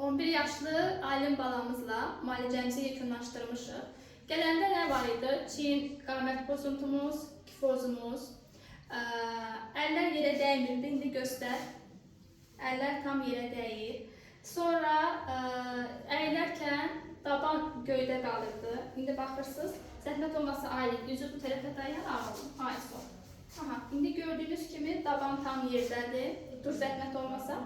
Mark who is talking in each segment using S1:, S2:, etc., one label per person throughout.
S1: 11 yaşlı alim balamızla müalicəmizi yekunlaşdırmışıq. Gələndə nə var idi? Çiyin, qamət pozuntumuz, kifozumuz, əllər yerə dəymirdi, indi göstər. Əllər tam yerə dəyir. Sonra əyilərkən daban göydə qalırdı. İndi baxırsınız, zəhmət olmasa ailin üzü bu tərəfə dayan, ağılın, ay sol. Aha, indi gördüyünüz kimi daban tam yerdədir. Dur, zəhmət olmasa.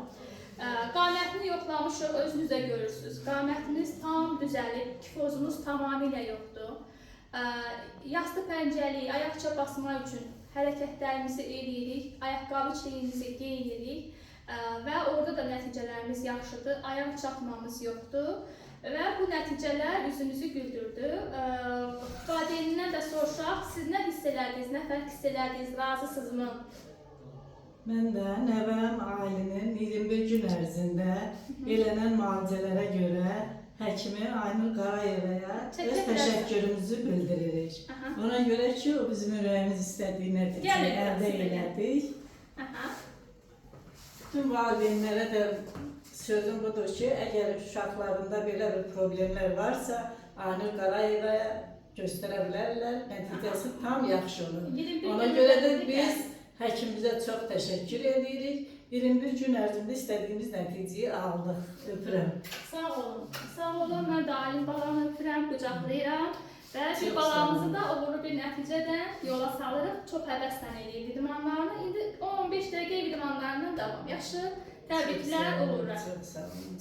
S1: Qamətini yoxlamışıq, özünüz də görürsünüz. Qamətimiz tam düzəlib, kifozumuz tamamilə yoxdur. Yastı pəncəli, ayaqça basmaq üçün hərəkətlərimizi eləyirik, ayaqqabı çiyinimizi geyinirik və orada da nəticələrimiz yaxşıdır, ayaq çatmamız yoxdur və bu nəticələr üzünüzü güldürdü. Vadiyenindən də soruşaq, siz nə hiss elədiniz, nə fərq hiss elədiniz, razısınızmı?
S2: Mən də nəvəm Ailinin 21 gün ərzində elənən müalicələrə görə həkimi Aynur Qarayevaya öz təşəkkürümüzü bildiririk. Ona görə ki, o bizim ürəyimiz istədiyi nəticəni əldə elədik. Bütün valideynlərə də sözüm budur ki, əgər uşaqlarında belə bir problemlər varsa, Aynur Qarayevaya göstərə bilərlər, nəticəsi tam yaxşı olur. Ona görə də biz həkimimizə çox təşəkkür edirik. 21 gün ərzində istədiyimiz nəticəyi aldıq. Öpürəm.
S1: Sağ olun. Sağ olun. Mən də alim balamı öpürəm, qucaqlayıram. Və bir balamızı da uğurlu bir nəticədən yola salırıq. Çox həvəslə eləyir vidmanlarını. İndi 10-15 dəqiqə vidmanlarından davam. Yaxşı. Təbriklər, uğurlar.
S2: Çox sağ olun.